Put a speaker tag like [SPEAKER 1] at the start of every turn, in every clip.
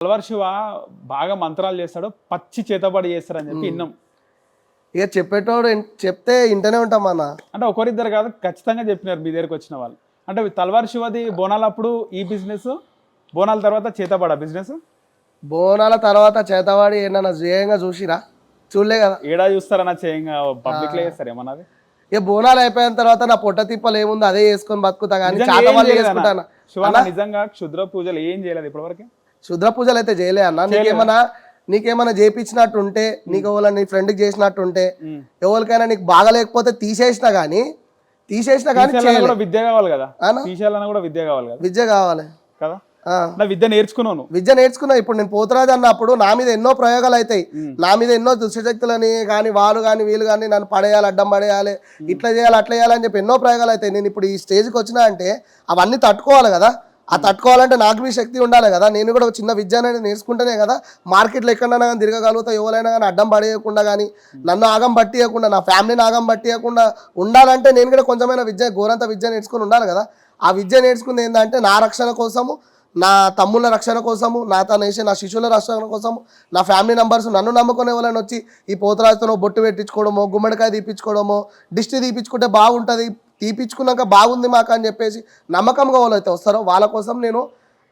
[SPEAKER 1] అల్వార్ శివ బాగా మంత్రాలు చేస్తాడు, పచ్చి చేతబడి చేస్తారని చెప్పి విన్నాం.
[SPEAKER 2] ఇక చెప్పేటోడు చెప్తే ఇంటనే ఉంటాం అన్న.
[SPEAKER 1] అంటే ఒకరిద్దరు కాదు, ఖచ్చితంగా చెప్పినారు మీ దగ్గరికి వచ్చిన వాళ్ళు. అంటే తల్వార్ శివది బోనాలప్పుడు ఈ బిజినెస్, బోనాల తర్వాత చేతబడ బిజినెస్.
[SPEAKER 2] బోనాల తర్వాత చేతవాడి ఏమన్నా జయంగా చూసిరా? చూడలే కదా.
[SPEAKER 1] ఏడా చూస్తారన్నా చేయంగా పబ్లిక్ లో చేస్తారు ఏమన్నది.
[SPEAKER 2] ఇక బోనాలు అయిపోయిన తర్వాత నా పొట్ట తిప్పలు ఏముంది అదే వేసుకొని బతుకుతా కానీ చేతవాళ్ళు చేసుకుంటాను.
[SPEAKER 1] శివ నిజంగా క్షుద్ర పూజలు ఏం చేయలేదు ఇప్పటివరకు.
[SPEAKER 2] శుద్ర పూజలు అయితే చేయలే అన్న. నీకేమన్నా చేపించినట్టు ఉంటే, నీకు ఎవరైనా నీ ఫ్రెండ్కి చేసినట్టు ఉంటే, ఎవరికైనా నీకు బాగలేకపోతే తీసేసినా కానీ
[SPEAKER 1] విద్య కావాలి కదా, తీసేయాలన్నా కూడా విద్య కావాలి కదా.
[SPEAKER 2] విద్య కావాలి
[SPEAKER 1] కదా. విద్య నేర్చుకున్నాను.
[SPEAKER 2] విద్య నేర్చుకున్నా. ఇప్పుడు నేను పోతురాజు అన్నప్పుడు నా మీద ఎన్నో ప్రయోగాలు అవుతాయి. నా మీద ఎన్నో దుష్టశక్తులని కానీ వాళ్ళు కానీ వీళ్ళు కానీ నన్ను పడేయాలి, అడ్డం పడేయాలి, ఇట్లా చేయాలి అట్లా చేయాలని చెప్పి ఎన్నో ప్రయోగాలు అవుతాయి. నేను ఇప్పుడు ఈ స్టేజ్కి వచ్చినా అంటే అవన్నీ తట్టుకోవాలి కదా. ఆ తట్టుకోవాలంటే నాకు మీ శక్తి ఉండాలి కదా. నేను కూడా చిన్న విద్య అనేది నేర్చుకుంటేనే కదా మార్కెట్లో ఎక్కడైనా కానీ తిరగగలుగుతా. ఎవరైనా కానీ అడ్డం పడేయకుండా కానీ నన్ను ఆగం పట్టియకుండా, నా ఫ్యామిలీని ఆగం పట్టియకుండా ఉండాలంటే నేను కూడా కొంచెమైనా విద్య, ఘోరంత విద్య నేర్చుకుని ఉండాలి కదా. ఆ విద్య నేర్చుకుంది ఏంటంటే నా రక్షణ కోసము, నా తమ్ముళ్ళ రక్షణ కోసము, నా శిష్యుల రక్షణ కోసము, నా ఫ్యామిలీ మెంబర్స్ నన్ను నమ్ముకునే వాళ్ళని వచ్చి ఈ పోతరాజుతో బొట్టు పెట్టించుకోవడమో, గుమ్మడికాయ తీపించుకోవడమో, దిష్టి తీపించుకుంటే బాగుంటుంది, తీపించుకున్నాక బాగుంది మాకు అని చెప్పేసి నమ్మకంగా వాళ్ళు అయితే వస్తారో వాళ్ళ కోసం నేను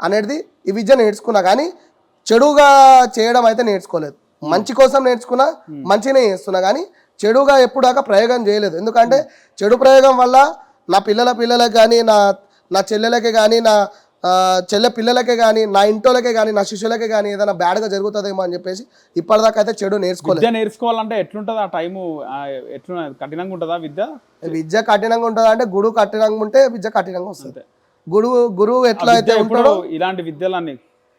[SPEAKER 2] అనేది ఈ విద్య నేర్చుకున్నా. కానీ చెడుగా చేయడం అయితే నేర్చుకోలేదు. మంచి కోసం నేర్చుకున్నా, మంచినే చేస్తున్నా. కానీ చెడుగా ఎప్పుడాక ప్రయోగం చేయలేదు. ఎందుకంటే చెడు ప్రయోగం వల్ల నా పిల్లలకి కానీ, నా చెల్లెలకి కానీ, నా చెల్లె పిల్లలకే కానీ, నా ఇంటోళ్ళకే కానీ, నా శిష్యులకే కానీ ఏదైనా బ్యాడ్గా జరుగుతుందేమో అని చెప్పేసి ఇప్పటిదాకా అయితే చెడు నేర్చుకోలేదు.
[SPEAKER 1] నేర్చుకోవాలంటే ఎట్లుంటుంది ఆ టైము? ఎట్లా కఠినంగా ఉంటుందా విద్య?
[SPEAKER 2] విద్య కఠినంగా ఉంటుందా అంటే గురువు కఠినంగా ఉంటే విద్య కఠినంగా వస్తుంది. గురువు ఎట్లా అయితే ఉంటాడో
[SPEAKER 1] ఇలాంటి విద్యలన్నీ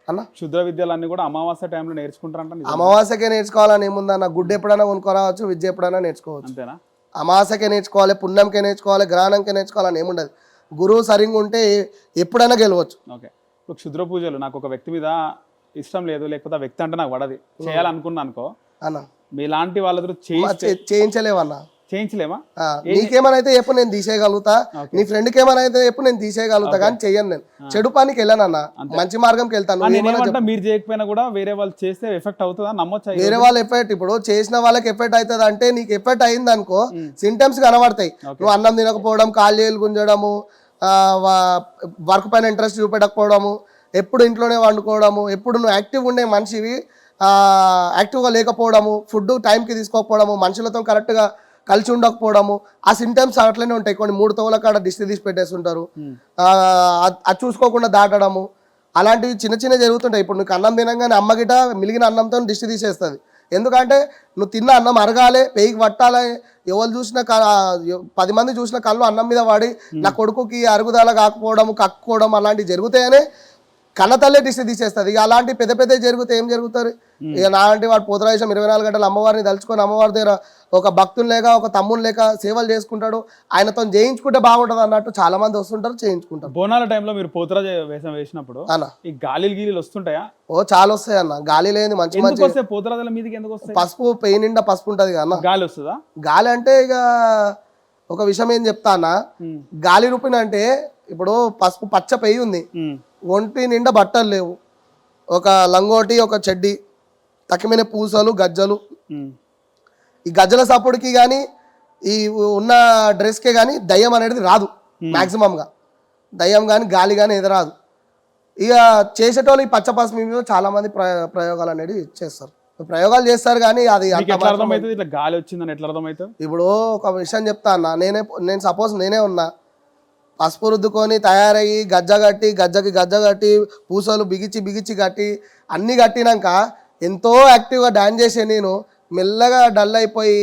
[SPEAKER 1] అన్న, క్షుద్ర విద్యలన్నీ కూడా అమావాస్య టైంలో నేర్చుకుంటారంట.
[SPEAKER 2] అమావాస్యకే నేర్చుకోవాలని ఏముందన్న. గుడ్డు ఎప్పుడైనా కొనుక్కోరావచ్చు, విద్య ఎప్పుడైనా నేర్చుకోవచ్చు.
[SPEAKER 1] అంతేనా?
[SPEAKER 2] అమావాస్యకే నేర్చుకోవాలి, పుణ్యంకే నేర్చుకోవాలి, గ్రహణంకే నేర్చుకోవాలని ఏముండదు. గురువు సరిగ్గా ఉంటే ఎప్పుడైనా గెలవచ్చు.
[SPEAKER 1] ఓకే. ఇప్పుడు క్షుద్ర పూజలు నాకు ఒక వ్యక్తి మీద ఇష్టం లేదు, లేకపోతే ఆ వ్యక్తి అంటే నాకు పడది, చేయాలనుకున్నా అనుకో అన్న, మీలాంటి వాళ్ళతో
[SPEAKER 2] చేయించలేవన్నా.
[SPEAKER 1] చేయించలేమా?
[SPEAKER 2] నీకేమైనా అయితే ఎప్పుడు నేను తీసేయగలుగుతా, నీ ఫ్రెండ్కి ఏమైనా అయితే ఎప్పుడు నేను తీసేయగలుగుతా. కానీ చెయ్యను. నేను చెడు పనికి వెళ్ళానన్నా, మంచి మార్గంకి వెళ్తాను.
[SPEAKER 1] మీరు చేయకపోయినా కూడా వేరే వాళ్ళు చేస్తే ఎఫెక్ట్ అవుతుందా? నమ్మొచ్చా?
[SPEAKER 2] వేరే వాళ్ళ ఎఫెక్ట్ ఇప్పుడు చేసిన వాళ్ళకి ఎఫెక్ట్ అవుతుంది అంటే నీకు ఎఫెక్ట్ అయింది అనుకో, సింటమ్స్ కనబడతాయి. నువ్వు అన్నం తినకపోవడం, కాళ్ళు చేతులు గుంజడము, వర్క్ పైన ఇంట్రెస్ట్ చూపెట్టకపోవడము, ఎప్పుడు ఇంట్లోనే వండుకోవడము, ఎప్పుడు నువ్వు యాక్టివ్ ఉండే మనిషివి యాక్టివ్గా లేకపోవడము, ఫుడ్ టైంకి తీసుకోకపోవడము, మనుషులతో కరెక్ట్గా కలిసి ఉండకపోవడము, ఆ సింటమ్స్ అట్లనే ఉంటాయి. కొన్ని 3 తోల కాడ దిష్టి తీసి పెట్టేస్తుంటారు, అది చూసుకోకుండా దాటడము, అలాంటివి చిన్న జరుగుతుంటాయి. ఇప్పుడు నీకు అన్నం తినగానే అమ్మ గిట మిలిగిన అన్నంతో దిష్టి తీసేస్తుంది. ఎందుకంటే నువ్వు తిన్న అన్నం అరగాలి, పేయికి పట్టాలి. ఎవరు చూసిన 10 మంది చూసిన కళ్ళు అన్నం మీద వాడి నా కొడుకుకి అరుగుదల కాకపోవడం, కక్కుకోవడం అలాంటివి జరుగుతాయనే కన్నతల్లే దిష్టి తీసేస్తుంది. ఇక అలాంటి పెద్ద జరిగితే ఏం జరుగుతుంది? ఇక నాలాంటి వాడు పోతరాజం 24 గంటలు అమ్మవారిని తలుచుకొని అమ్మవారి దగ్గర ఒక భక్తులు లేక, ఒక తమ్ముడు లేక సేవలు చేసుకుంటాడు. ఆయనతో చేయించుకుంటే బాగుంటుంది అన్నట్టు చాలా మంది వస్తుంటారు, చేయించుకుంటారు.
[SPEAKER 1] బోనాల టైంలో మీరు పోతరాజ వేషం వేసినప్పుడు అన్న ఈ గీలీలు వస్తుంటాయా?
[SPEAKER 2] ఓ చాలా వస్తాయి అన్న. గాలి లేని మంచి
[SPEAKER 1] పోతరాజుల మీదకి ఎందుకు వస్తాయి?
[SPEAKER 2] పసుపు పెయి నిండా పసుపు ఉంటది కదా అన్న.
[SPEAKER 1] గాలి వస్తుందా?
[SPEAKER 2] గాలి అంటే ఇక ఒక విషయం ఏం చెప్తా అన్న, గాలి రూపిన అంటే ఇప్పుడు పసుపు పచ్చ పెయి ఉంది, ఒంటి నిండా బట్టలు లేవు, ఒక లంగోటి, ఒక చెడ్డి, తక్కిమైన పూసలు, గజ్జలు. ఈ గజ్జల సపోర్ట్కి కానీ ఈ ఉన్న డ్రెస్కే కానీ దయ్యం అనేది రాదు. మ్యాక్సిమంగా దయ్యం కానీ గాలి కానీ ఏది రాదు. ఇక చేసేటోళ్ళు ఈ పచ్చ పసుపు మీద చాలా మంది ప్రయోగాలు అనేది చేస్తారు. ప్రయోగాలు చేస్తారు కానీ అది
[SPEAKER 1] గాలి వచ్చిందని ఎట్లా అర్థమవుతుంది?
[SPEAKER 2] ఇప్పుడు ఒక విషయం చెప్తా అన్న, నేను సపోజ్ నేనే ఉన్నా, పసుపు రుద్దుకొని తయారయ్యి గజ్జ కట్టి పూసలు బిగిచి కట్టి అన్నీ కట్టినాక ఎంతో యాక్టివ్గా డాన్స్ చేసే నేను మెల్లగా డల్ అయిపోయి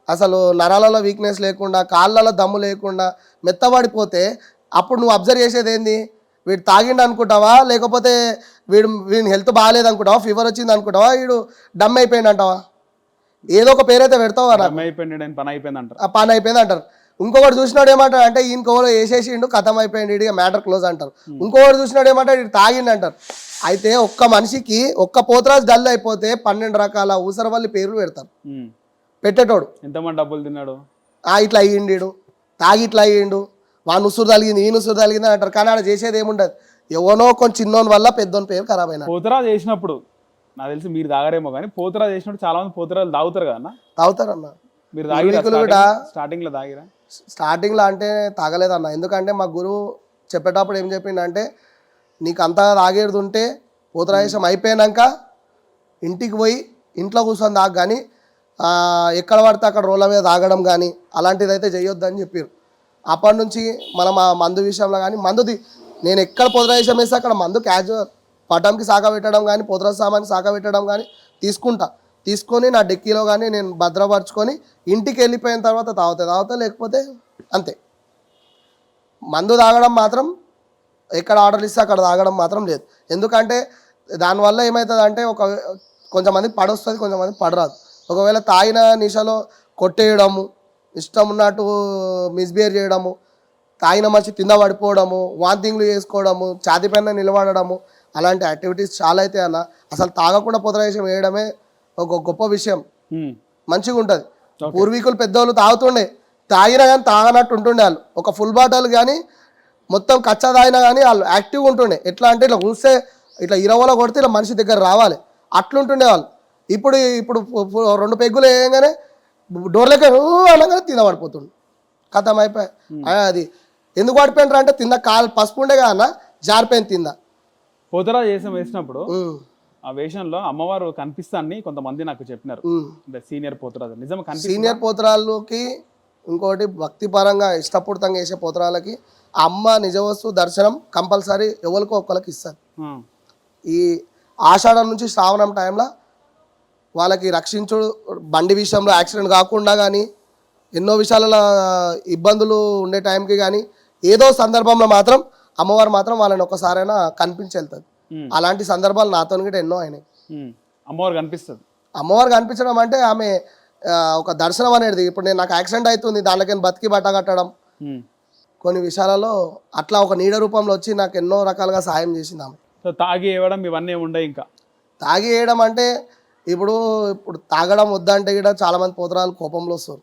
[SPEAKER 2] అసలు నరాలలో వీక్నెస్ లేకుండా, కాళ్ళలో దమ్ము లేకుండా మెత్తబడిపోతే అప్పుడు నువ్వు అబ్జర్వ్ చేసేది ఏంది? వీడు తాగిండు అనుకుంటావా, లేకపోతే వీడిని హెల్త్ బాగాలేదు అనుకుంటావా, ఫీవర్ వచ్చింది అనుకుంటావా, వీడు డమ్ అయిపోయింది అంటావా? ఏదో ఒక పేరైతే పెడతావా? పని అయిపోయింది అంటారు. ఇంకొకటి చూసినాడు ఏమంటారు అంటే ఈయన కోలో వేసేసిండు, కథం అయిపోయింది, ఇక మ్యాటర్ క్లోజ్ అంటారు. ఇంకొకటి చూసినాడు ఏమంటారు ఇటు తాగిండు అంటారు. అయితే ఒక్క మనిషికి ఒక్క పోతరాజు డల్ అయిపోతే 12 రకాల ఊసరవల్లి పేర్లు పెడతారు. పెట్టేటోడు
[SPEAKER 1] ఎంతమంది డబ్బులు తిన్నాడు,
[SPEAKER 2] ఇట్లా అయ్యిండు, తాగి ఇట్లా అయ్యిండు, వాడు నుసురు తలిగింది, ఈ నుసురు తలిగింది అంటారు. కానీ ఆడ చేసేది ఏముండదు. ఎవనో కొంచెం చిన్నోని వల్ల పెద్దోని పేరు ఖరాబ్ అయినా.
[SPEAKER 1] పోతురాజు చేసినప్పుడు నాకు తెలిసి మీరు తాగరేమో కానీ పోతురాజు చేసినప్పుడు చాలా మంది పోతురాజు తాగుతారు కదా అన్న.
[SPEAKER 2] తాగుతారన్న.
[SPEAKER 1] మీరు తాగిరా స్టార్టింగ్ లో తాగిరా?
[SPEAKER 2] స్టార్టింగ్ లో అంటే తాగలేదన్న. ఎందుకంటే మా గురువు చెప్పేటప్పుడు ఏం చెప్పిండంటే నీకు అంతా తాగేది ఉంటే పోతురాజేశం అయిపోయాక ఇంటికి పోయి ఇంట్లో కూర్చొని తాగు, కానీ ఎక్కడ పడితే అక్కడ రోడ్ల మీద తాగడం కానీ అలాంటిది అయితే చేయొద్దని చెప్పారు. అప్పటి నుంచి మనం ఆ మందు విషయంలో కానీ నేను ఎక్కడ పోతురాజేశం వేస్తే అక్కడ మందు క్యాజువల్ పటంకి సాక పెట్టడం కానీ పోతురాజు సామాన్కి సాక పెట్టడం కానీ తీసుకొని నా డెక్కీలో కానీ నేను భద్రపరచుకొని ఇంటికి వెళ్ళిపోయిన తర్వాత తాగుతా, లేకపోతే అంతే. మందు తాగడం మాత్రం ఎక్కడ ఆర్డర్ ఇస్తే అక్కడ తాగడం మాత్రం లేదు. ఎందుకంటే దానివల్ల ఏమవుతుంది అంటే కొంతమందికి పడొస్తుంది, కొంతమందికి పడరాదు. ఒకవేళ తాగిన నిశలో కొట్టేయడము, ఇష్టం ఉన్నట్టు మిస్బిహేవ్ చేయడము, తాగిన మనిషి కింద పడిపోవడము, వాంతింగ్లు చేసుకోవడము, ఛాతీ పైన నిలబడము, అలాంటి యాక్టివిటీస్ చాలా అయితే అన్న. అసలు తాగకుండా పోతురాజేశం వేయడమే ఒక గొప్ప విషయం, మంచిగా ఉంటుంది. పూర్వీకులు పెద్దవాళ్ళు తాగినా కానీ తాగనట్టు ఉంటుండే వాళ్ళు. ఒక ఫుల్ బాటిల్ కానీ మొత్తం కచ్చా తాగినా కానీ వాళ్ళు యాక్టివ్గా ఉంటుండే. ఎట్లా అంటే ఇట్లా చూస్తే ఇట్లా ఇరవలో కొడితే ఇలా మనిషి దగ్గర రావాలి, అట్లుంటుండే వాళ్ళు. ఇప్పుడు 2 పెగ్గులు వేయగానే డోర్లకే అనగానే తింద పడిపోతుండు, కథం అయిపోయి. అది ఎందుకు పడిపోయినారు అంటే తింద కాలు పసుపు ఉండే కదా జారిపోయింది తింద.
[SPEAKER 1] పోతురాజు వేసినప్పుడు ఆ వేషంలో అమ్మవారు కనిపిస్తాన్ని కొంతమంది నాకు చెప్పినారు. అంటే సీనియర్ పోతురాజు నిజం
[SPEAKER 2] సీనియర్ పోతురాళ్ళకి ఇంకోటి భక్తి పరంగా ఇష్టపూర్తంగా వేసే పోతురాళ్ళకి అమ్మ నిజ వస్తువు దర్శనం కంపల్సరీ ఎవరికో ఒక్కరికి ఇస్తారు. ఈ ఆషాఢం నుంచి శ్రావణం టైంలో వాళ్ళకి రక్షించుడు, బండి విషయంలో యాక్సిడెంట్ కాకుండా కానీ ఎన్నో విషయాలలో ఇబ్బందులు ఉండే టైంకి కానీ ఏదో సందర్భంలో మాత్రం అమ్మవారు మాత్రం వాళ్ళని ఒక్కసారైనా కనిపించి వెళ్తుంది. అలాంటి సందర్భాలు నాతో కూడా ఎన్నో అయినాయి.
[SPEAKER 1] అమ్మవారు కనిపిస్తుంది.
[SPEAKER 2] అమ్మవారు కనిపించడం అంటే ఆమె ఒక దర్శనం అనేది. ఇప్పుడు నాకు యాక్సిడెంట్ అవుతుంది, దానికని బతికి బట్ట కట్టడం, కొన్ని విషయాలలో అట్లా ఒక నీడ రూపంలో వచ్చి నాకు ఎన్నో రకాలుగా సాయం చేసింది ఆమె.
[SPEAKER 1] తాగి వేయడం ఇవన్నీ ఉండవు. ఇంకా
[SPEAKER 2] తాగి వేయడం అంటే ఇప్పుడు తాగడం వద్దంటే కూడా చాలా మంది పోతురాలు కోపంలో వస్తారు.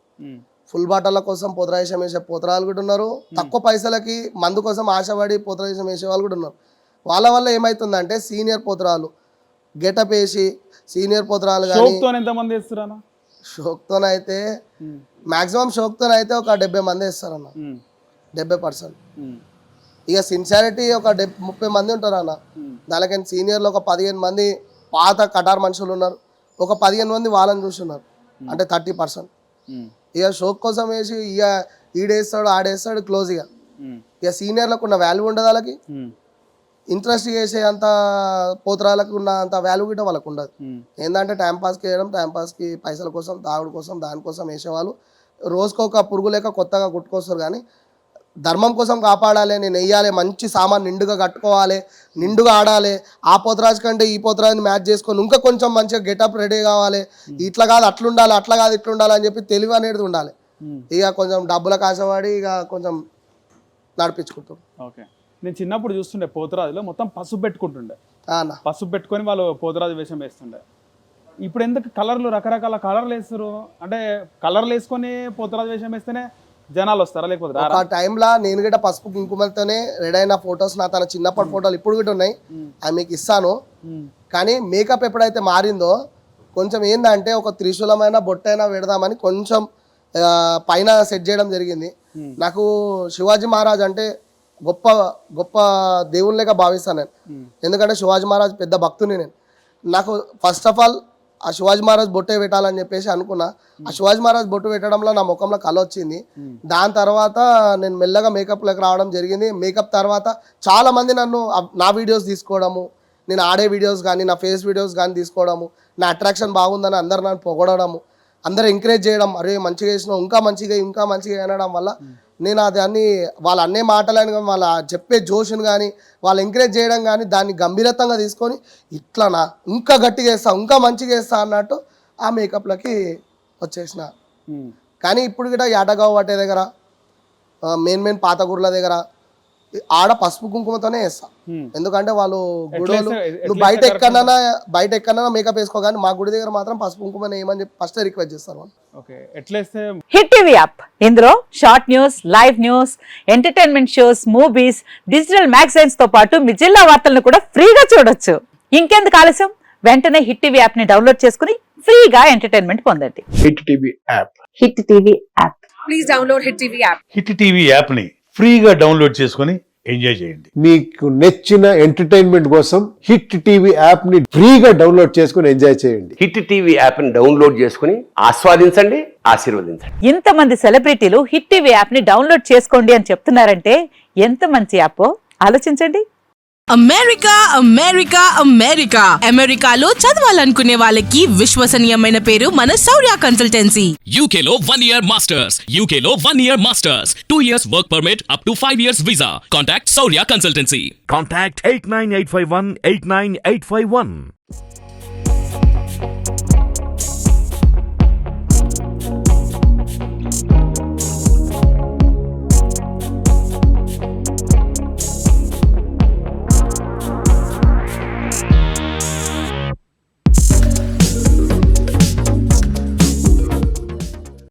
[SPEAKER 2] ఫుల్ బాటల కోసం పోతురాజేశం వేసే పోతురాలు కూడా ఉన్నారు, తక్కువ పైసలకి మందు కోసం ఆశపడి పోతురాజేశం వేసే వాళ్ళు కూడా ఉన్నారు. వాళ్ళ వల్ల ఏమవుతుందంటే సీనియర్ పోతురాలు గెటప్ వేసి సీనియర్ పోతురాలు కానీ షోక్తోనైతే మాక్సిమం షోక్తోనైతే ఒక 70 మంది వేస్తారన్న, 70%. ఇక సిన్సియారిటీ ఒక 30 మంది ఉంటారు అన్న. దానికని సీనియర్లు ఒక 15 మంది పాత కటార్ మనుషులు ఉన్నారు, ఒక 15 మంది వాళ్ళని చూస్తున్నారు, అంటే 30%. ఇక షోక్ కోసం వేసి ఇక ఈడేస్తాడు ఆడేస్తాడు క్లోజ్. ఇక సీనియర్లకు ఉన్న వాల్యూ ఉండదు, వాళ్ళకి ఇంట్రెస్ట్ చేసే అంత పోతురాలకు ఉన్న అంత వాల్యూ గిట్ట వాళ్ళకు ఉండదు. ఏంటంటే టైంపాస్కి వేయడం, టైంపాస్కి పైసల కోసం తాగుడు కోసం దానికోసం వేసేవాళ్ళు రోజుకొక పురుగు లేక కొత్తగా కుట్టుకొస్తారు. కానీ ధర్మం కోసం కాపాడాలి, నేను వెయ్యాలి, మంచి సామాన్ నిండుగా కట్టుకోవాలి, నిండుగా ఆడాలి, ఆ పోతురాజు కంటే ఈ పోతురాజుని మ్యాచ్ చేసుకొని ఇంకా కొంచెం మంచిగా గెటప్ రెడీ కావాలి, ఇట్లా కాదు అట్లుండాలి, అట్లా కాదు ఇట్లుండాలి అని చెప్పి తెలివి అనేది ఉండాలి. ఇక కొంచెం డబ్బులకు ఆశపడి ఇక కొంచెం నడిపించుకుంటాం.
[SPEAKER 1] ఓకే, నేను చిన్నప్పుడు చూస్తుండే పోతురాజులో మొత్తం పసుపు పెట్టుకుంటుండే, పసుపు పెట్టుకొని వాళ్ళు పోతురాజు వేషం వేస్తుండే. ఇప్పుడు ఎందుకు కలర్లు రకరకాల కలర్లు వేస్తారు? అంటే కలర్లు వేసుకొని పోతురాజు వేషం వేస్తేనే జనాలు వస్తారా, లేకపోతే
[SPEAKER 2] ఆ టైంలో నేను కూడా పసుపు కుంకుమలతోనే రెడీ అయిన ఫొటోస్ నా తన చిన్నప్పటి ఫోటోలు ఇప్పుడు కూడా ఉన్నాయి, అవి మీకు ఇస్తాను. కానీ మేకప్ ఎప్పుడైతే మారిందో కొంచెం ఏంటంటే ఒక త్రిశూలమైన బొట్టైనా పెడదామని కొంచెం పైన సెట్ చేయడం జరిగింది. నాకు శివాజీ మహారాజ్ అంటే గొప్ప గొప్ప దేవుళ్ళగా భావిస్తాను నేను, ఎందుకంటే శివాజీ మహారాజ్ పెద్ద భక్తుని నేను. నాకు ఫస్ట్ ఆఫ్ ఆల్ ఆ శివాజీ మహారాజ్ బొట్టే పెట్టాలని చెప్పేసి అనుకున్నా. ఆ శివాజీ మహారాజ్ బొట్టు పెట్టడంలో నా ముఖంలో కళ వచ్చింది. దాని తర్వాత నేను మెల్లగా మేకప్లోకి రావడం జరిగింది. మేకప్ తర్వాత చాలా మంది నన్ను నా వీడియోస్ తీసుకోవడము, నేను ఆడే వీడియోస్ కానీ నా ఫేస్ వీడియోస్ కానీ తీసుకోవడము, నా అట్రాక్షన్ బాగుందని అందరు నన్ను పొగడము, అందరూ ఎంకరేజ్ చేయడం, అరే మంచిగా వేసినావు, ఇంకా మంచిగా అనడం వల్ల నేను దాన్ని వాళ్ళ అన్నే మాటలని కానీ వాళ్ళ చెప్పే జోషును కానీ వాళ్ళు ఎంకరేజ్ చేయడం కానీ దాన్ని గంభీరతంగా తీసుకొని ఇట్లనా ఇంకా గట్టిగా వేస్తా, ఇంకా మంచిగా వేస్తా అన్నట్టు ఆ మేకప్లకి వచ్చేసిన. కానీ ఇప్పుడు కూడా యాటగావ్ వాటే దగ్గర మెయిన్ పాత గుర్ల దగ్గర ఆడ పసుపు కుంకుమతోనే వేస్తా.
[SPEAKER 1] Hmm.
[SPEAKER 2] ఎందుకంటే వాళ్ళు గుడోలు
[SPEAKER 1] ఎట్లా
[SPEAKER 2] నువ్వు బయట ఎక్కడన్నా మేకప్ వేసుకో, కానీ మా గుడి దగ్గర మాత్రం పసుపు కుంకుమ ఏమని చెప్పి ఫస్ట్ రిక్వెస్ట్ చేస్తారు వాళ్ళు.
[SPEAKER 1] ఓకే, ఎట్లేస్తే
[SPEAKER 3] హిట్ టీవీ యాప్ ఇందులో short news, live news, entertainment shows, movies, digital magazines తో పాటు మీ జిల్లా వార్తలను కూడా ఫ్రీగా చూడొచ్చు. ఇంకెందుకు ఆలస్యం, వెంటనే హిట్ టీవీ యాప్ ని డౌన్లోడ్ చేసుకుని ఫ్రీగా ఎంటర్టైన్మెంట్ పొందండి.
[SPEAKER 4] Hit TV app.
[SPEAKER 3] Hit TV app.
[SPEAKER 5] Please download Hit TV app.
[SPEAKER 6] Hit TV యాప్ని ఫ్రీగా డౌన్లోడ్ చేసుకొని ఎంజాయ్ చేయండి.
[SPEAKER 4] మీకు నచ్చిన ఎంటర్టైన్మెంట్ కోసం హిట్ టీవీ యాప్ ని ఫ్రీగా డౌన్లోడ్ చేసుకుని ఎంజాయ్ చేయండి.
[SPEAKER 7] హిట్ టీవీ యాప్ని డౌన్లోడ్ చేసుకుని ఆస్వాదించండి, ఆశీర్వదించండి.
[SPEAKER 3] ఇంతమంది సెలబ్రిటీలు హిట్ టీవీ యాప్ ని డౌన్లోడ్ చేసుకోండి అని చెప్తున్నారంటే ఎంత మంచి యాప్ ఆలోచించండి.
[SPEAKER 8] అమెరికా అమెరికా అమెరికా అమెరికాలో చదవాలనుకునే వాళ్ళకి విశ్వసనీయమైన పేరు మన శౌర్య కన్సల్టెన్సీ.
[SPEAKER 9] UK లో 1 year masters. UK లో 1 year masters. 2 years work permit up to 5 years visa. Contact Saurya Consultancy.
[SPEAKER 10] Contact 89851 89851.